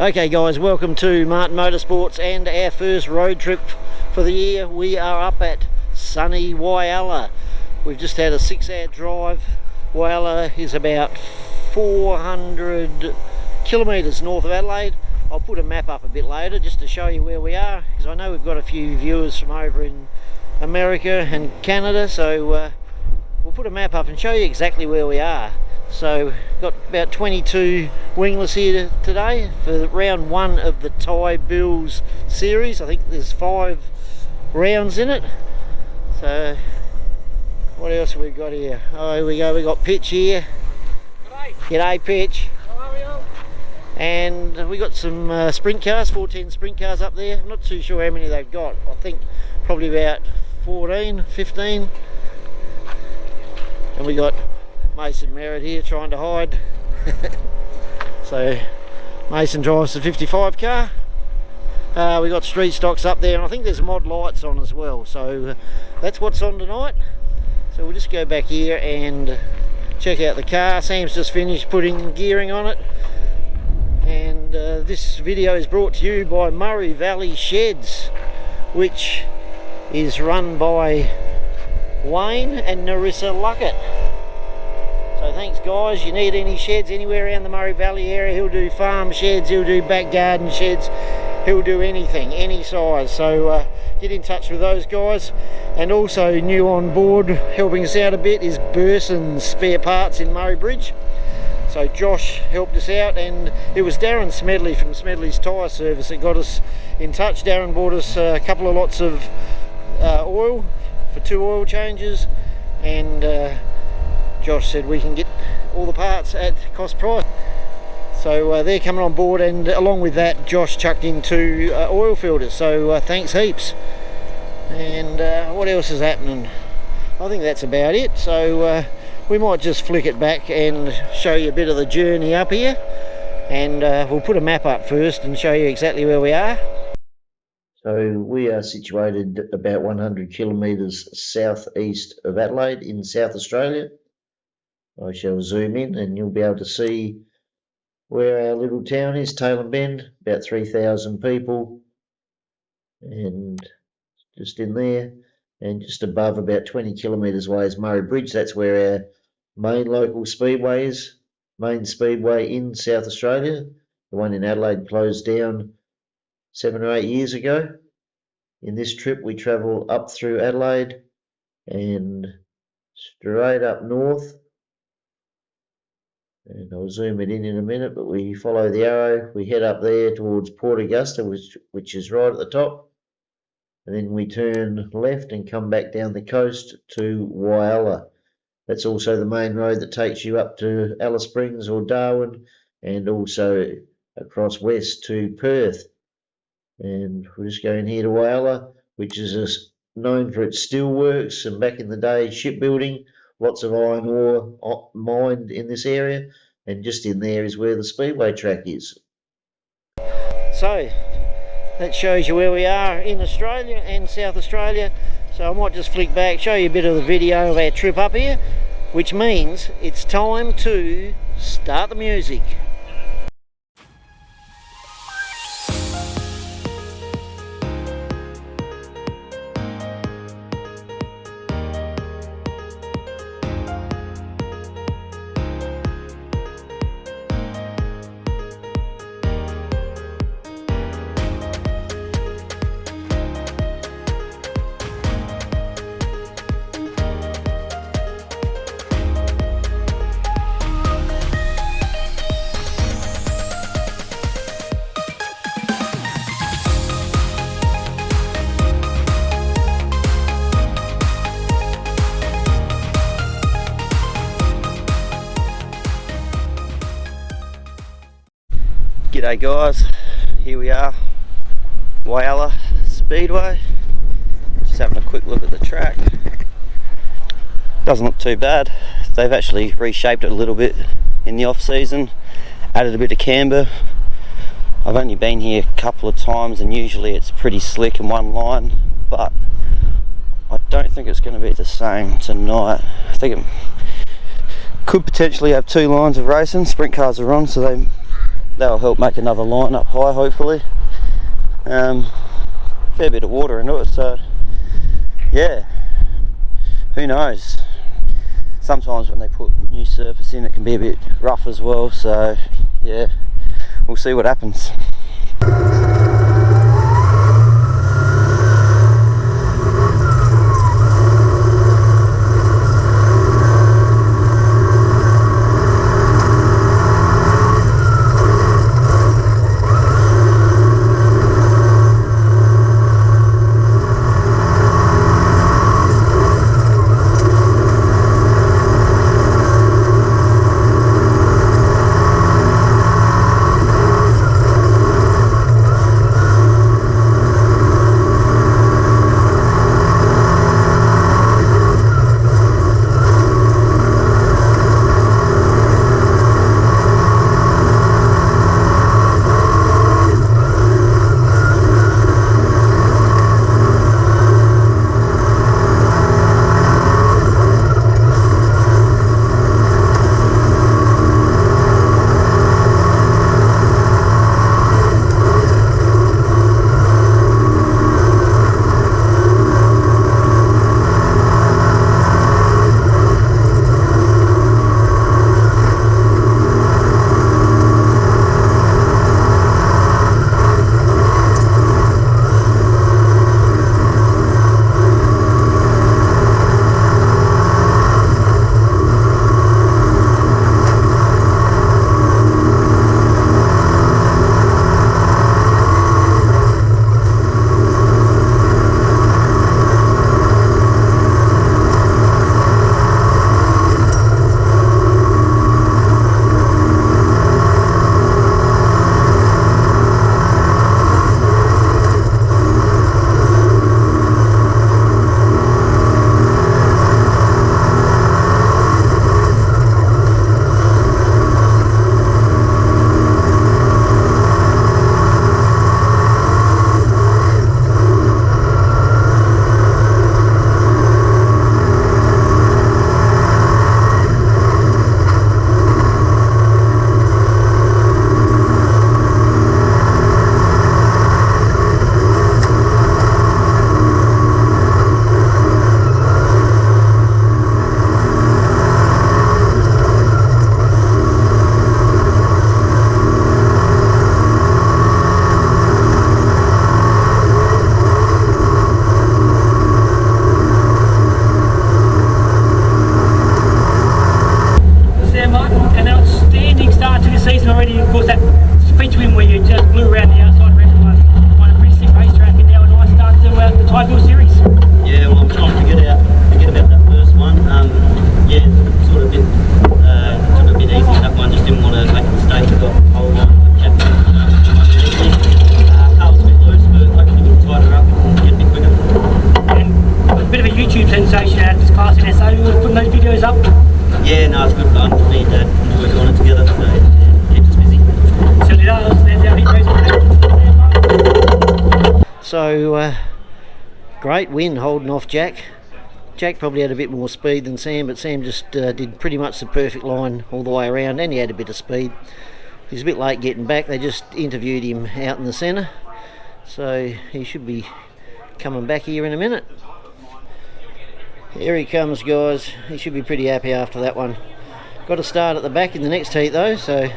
Okay guys, welcome to Martin Motorsports and our first road trip for the year. We are up at sunny Whyalla. We've just had a 6-hour drive. Whyalla is about 400 kilometres north of Adelaide. I'll put a map up a bit later just to show you where we are, because I know we've got a few viewers from over in America and Canada, so we'll put a map up and show you exactly where we are. So got about 22 wingless here today for round 1 of the Thai Bills series. I think there's 5 rounds in it. So what else have we got here? Oh, here we go, we got Pitch here. G'day. G'day Pitch. How are you? And we got some sprint cars, 410 sprint cars up there. I'm not too sure how many they've got. I think probably about 14, 15. And we got Mason Merritt here trying to hide. So Mason drives the 55 car. We got street stocks up there, and I think there's mod lights on as well. So that's what's on tonight. So we'll just go back here and check out the car. Sam's just finished putting gearing on it. And this video is brought to you by Murray Valley Sheds, which is run by Wayne and Narissa Luckett. So thanks guys. You need any sheds anywhere around the Murray Valley area, he'll do farm sheds, he'll do back garden sheds, he'll do anything, any size. So get in touch with those guys. And also new on board, helping us out a bit, is Burson's Spare Parts in Murray Bridge. So Josh helped us out, and it was Darren Smedley from Smedley's Tyre Service that got us in touch. Darren bought us a couple of lots of oil for 2 oil changes, and Josh said we can get all the parts at cost price. So they're coming on board, and along with that Josh chucked in 2 oil filters, so thanks heaps. And what else is happening? I think that's about it. So we might just flick it back and show you a bit of the journey up here, and we'll put a map up first and show you exactly where we are. So we are situated about 100 kilometres southeast of Adelaide in South Australia. I shall zoom in and you'll be able to see where our little town is, Tailem Bend, about 3,000 people, and just in there, and just above, about 20 kilometres away, is Murray Bridge. That's where our main local speedway is, main speedway in South Australia. The one in Adelaide closed down 7 or 8 years ago. In this trip we travel up through Adelaide and straight up north. And I'll zoom it in a minute, but we follow the arrow, we head up there towards Port Augusta, which is right at the top, and then we turn left and come back down the coast to Whyalla. That's also the main road that takes you up to Alice Springs or Darwin, and also across west to Perth. And we're just going here to Whyalla, which is known for its steelworks and back in the day shipbuilding. Lots of iron ore mined in this area, and just in there is where the speedway track is. So that shows you where we are in Australia and South Australia. So I might just flick back, show you a bit of the video of our trip up here, which means it's time to start the music. G'day guys, here we are, Whyalla Speedway. Just having a quick look at the track. Doesn't look too bad. They've actually reshaped it a little bit in the off season, added a bit of camber. I've only been here a couple of times and usually it's pretty slick in one line, but I don't think it's going to be the same tonight. I think it could potentially have 2 lines of racing. Sprint cars are on, so that'll help make another line up high, hopefully. Fair bit of water into it, so yeah, who knows. Sometimes when they put new surface in, it can be a bit rough as well, so yeah, we'll see what happens. Yeah, no, it's good fun. Me and Dad working on it together, so it keeps us busy. Certainly does. There's our heat race. So, great win holding off Jack. Jack probably had a bit more speed than Sam, but Sam just did pretty much the perfect line all the way around, and he had a bit of speed. He was a bit late getting back. They just interviewed him out in the centre, so he should be coming back here in a minute. Here he comes, guys. He should be pretty happy after that one. Got to start at the back in the next heat though, so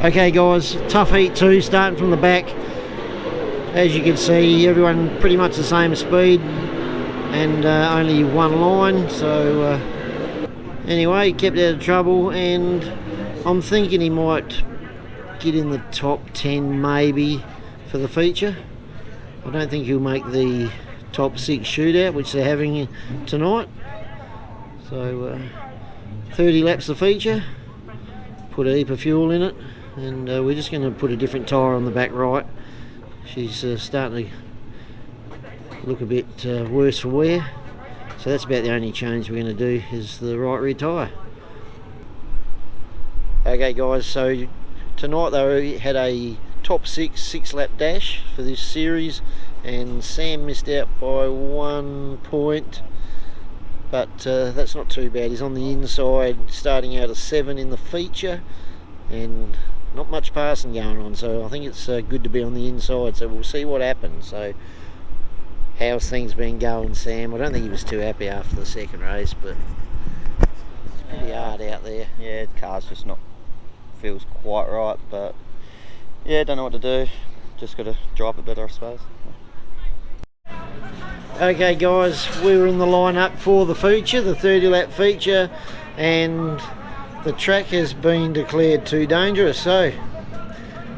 Okay guys, tough heat 2, starting from the back. As you can see, everyone pretty much the same speed, and only one line, so anyway, kept out of trouble, and I'm thinking he might get in the top 10 maybe for the feature. I don't think he'll make the top 6 shootout, which they're having tonight. So 30 laps the feature, put a heap of fuel in it, and we're just going to put a different tyre on the back right. She's starting to look a bit worse for wear, so that's about the only change we're going to do, is the right rear tyre. Okay guys, so tonight they had a top 6 lap dash for this series, and Sam missed out by 1 point, but that's not too bad. He's on the inside, starting out of 7 in the feature, and not much passing going on, so I think it's good to be on the inside, so we'll see what happens. So how's things been going, Sam? I don't think he was too happy after the second race, but it's pretty hard out there. Yeah, the car's just not, feels quite right, but yeah, don't know what to do, just got to drive it better I suppose. Okay guys, we were in the lineup for the feature, the 30 lap feature, and the track has been declared too dangerous, so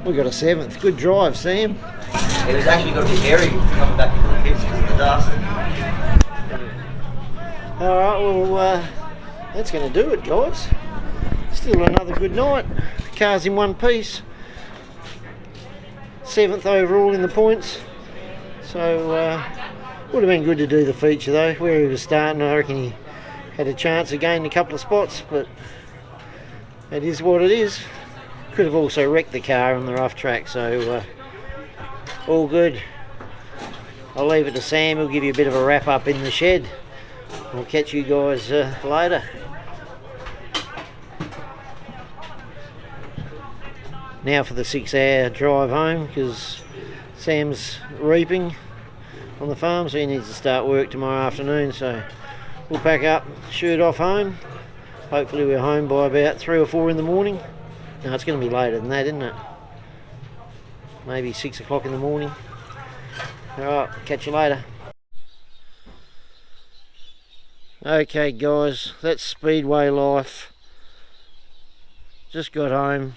we got a 7th. Good drive, Sam. It was actually got a bit hairy coming back into the pits because of the dust. Alright, well that's going to do it guys. Still another good night. The car's in one piece. 7th overall in the points, so would have been good to do the feature though. Where he was starting, I reckon he had a chance of gaining a couple of spots, but it is what it is. Could have also wrecked the car on the rough track, so all good. I'll leave it to Sam, he'll give you a bit of a wrap up in the shed. I'll catch you guys later. Now for the 6-hour drive home, because Sam's reaping on the farm, so he needs to start work tomorrow afternoon, so we'll pack up, shoot off home. Hopefully we're home by about 3 or 4 in the morning. No, it's going to be later than that, isn't it? Maybe 6 o'clock in the morning. Alright, catch you later. Okay guys, that's Speedway life. Just got home.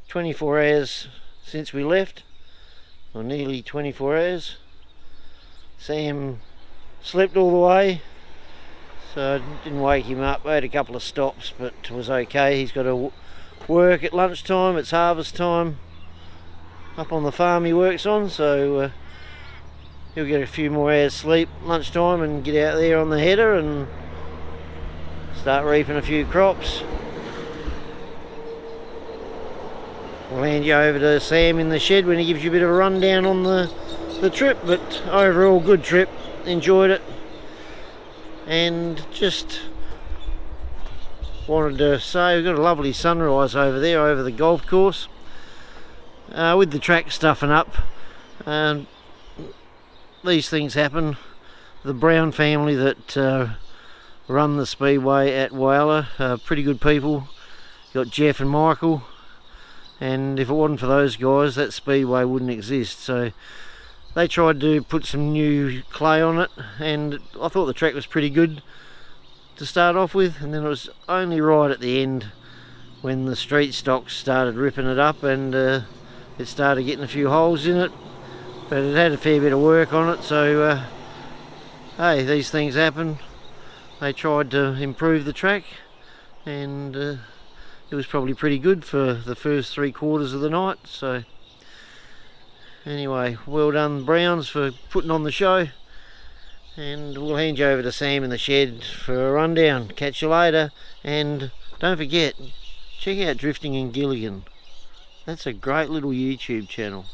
24 hours since we left, or nearly 24 hours. Sam slept all the way, so I didn't wake him up. I had a couple of stops, but it was okay. He's got to work at lunchtime, it's harvest time up on the farm he works on, so he'll get a few more hours sleep lunchtime and get out there on the header and start reaping a few crops. We'll hand you over to Sam in the shed when he gives you a bit of a rundown on the trip, but overall good trip, enjoyed it. And just wanted to say we've got a lovely sunrise over there over the golf course. With the track stuffing up, these things happen. The Brown family that run the Speedway at Whyalla are pretty good people. You've got Jeff and Michael, and if it wasn't for those guys, that Speedway wouldn't exist. So they tried to put some new clay on it, and I thought the track was pretty good to start off with, and then it was only right at the end when the street stocks started ripping it up, and it started getting a few holes in it, but it had a fair bit of work on it, so hey, these things happen. They tried to improve the track, and it was probably pretty good for the first 3/4 of the night. So anyway, well done Browns for putting on the show, and we'll hand you over to Sam in the shed for a rundown. Catch you later, and don't forget, check out Drifting in Gilligan. That's a great little YouTube channel.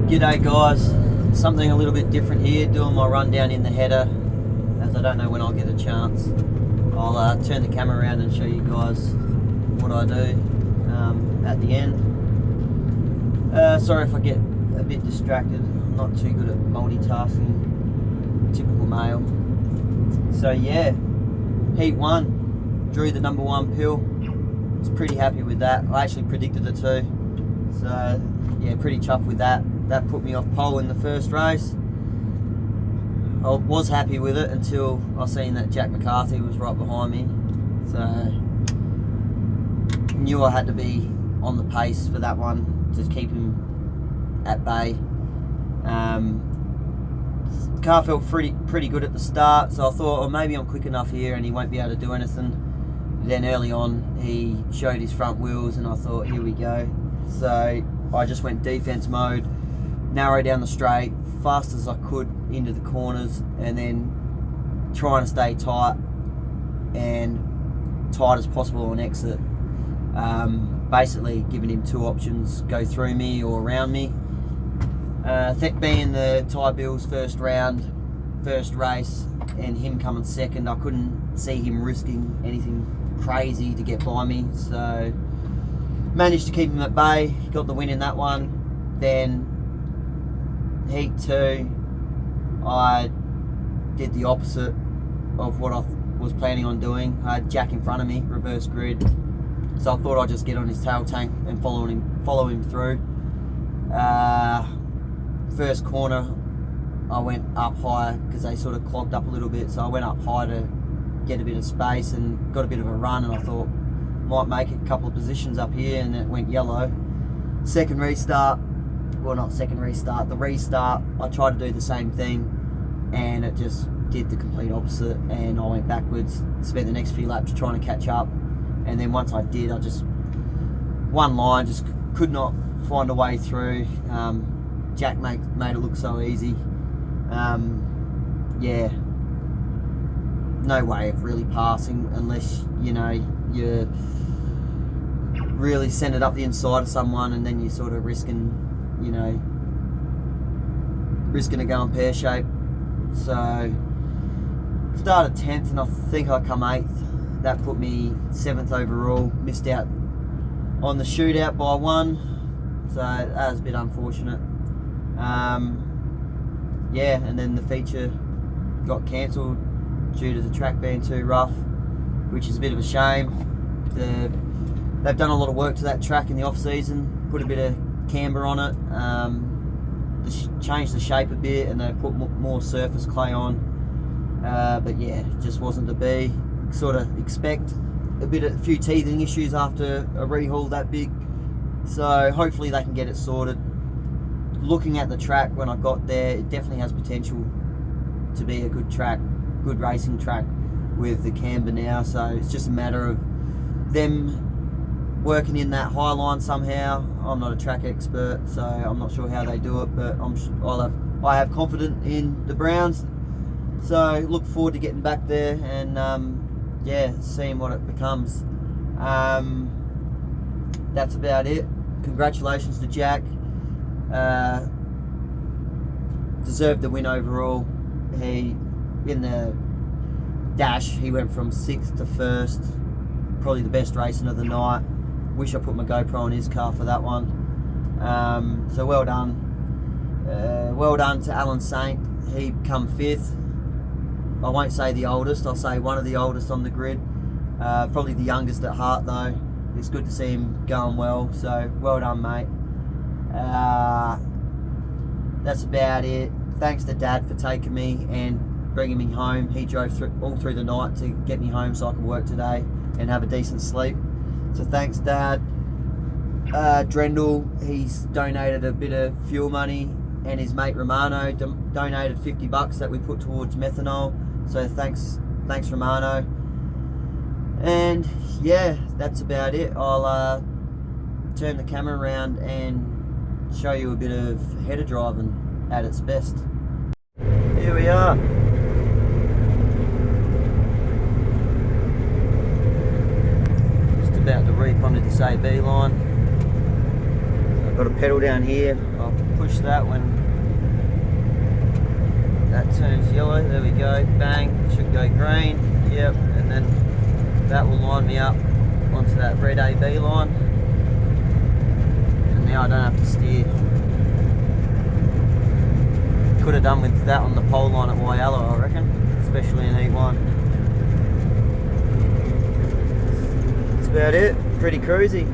G'day guys, something a little bit different here, doing my rundown in the header, as I don't know when I'll get a chance. I'll turn the camera around and show you guys what I do at the end. Sorry if I get a bit distracted, I'm not too good at multitasking. typical male. So yeah, heat 1, drew the number 1 pill. Was pretty happy with that. I actually predicted it too. So yeah, pretty chuffed with that. That put me off pole in the first race. I was happy with it until I seen that Jack McCarthy was right behind me. So knew I had to be on the pace for that one to keep him at bay. Car felt pretty good at the start, so I thought, oh, maybe I'm quick enough here and he won't be able to do anything. Then early on he showed his front wheels and I thought, here we go. So I just went defense mode, narrow down the straight, fast as I could into the corners, and then trying to stay tight and tight as possible on exit. Basically giving him 2 options, go through me or around me. Being the Ty Bill's first race and him coming second, I couldn't see him risking anything crazy to get by me, so managed to keep him at bay, got the win in that one. Then heat 2, I did the opposite of what I was planning on doing. I had Jack in front of me, reverse grid, so I thought I'd just get on his tail tank and follow him through. First corner I went up higher because they sort of clogged up a little bit, so I went up high to get a bit of space and got a bit of a run, and I thought might make a couple of positions up here, and it went yellow. Second restart, well, not second restart, the restart, I tried to do the same thing and it just did the complete opposite, and I went backwards, spent the next few laps trying to catch up, and then once I did, I just one line, just could not find a way through. Jack made it look so easy. Yeah, no way of really passing unless, you know, you really send it up the inside of someone, and then you're sort of risking to go in pear shape. So started 10th and I think I come 8th. That put me 7th overall. Missed out on the shootout by 1, so that was a bit unfortunate. Yeah, and then the feature got cancelled due to the track being too rough, which is a bit of a shame. They've done a lot of work to that track in the off season, put a bit of camber on it, changed the shape a bit, and they put more surface clay on. But yeah, it just wasn't to be. Sort of expect a few teething issues after a rehaul that big, so hopefully they can get it sorted. Looking at the track when I got there, it definitely has potential to be a good track, good racing track with the camber now, so it's just a matter of them working in that high line somehow. I'm not a track expert, so I'm not sure how they do it, but I have confidence in the Browns, so look forward to getting back there and yeah, seeing what it becomes. That's about it. Congratulations to Jack. Deserved the win overall. He, in the dash, he went from 6th to 1st. Probably the best racing of the night. Wish I put my GoPro on his car for that one. So well done. Well done to Alan Saint. He come 5th. I won't say the oldest, I'll say one of the oldest on the grid. Probably the youngest at heart though. It's good to see him going well, so well done, mate. That's about it. Thanks to Dad for taking me and bringing me home. He drove all through the night to get me home so I could work today and have a decent sleep. So thanks, Dad. Drendel, he's donated a bit of fuel money, and his mate Romano donated $50 that we put towards methanol. So thanks Romano. And yeah, that's about it. I'll turn the camera around and show you a bit of header driving at its best. Here we are. Just about to reap onto this AB line. So I've got a pedal down here. I'll push that when that turns yellow. There we go. Bang. Should go green. Yep. And then that will line me up onto that red AB line. And now I don't have to steer. could have done with that on the pole line at Whyalla, I reckon, especially in heat 1. That's about it. Pretty cruisy.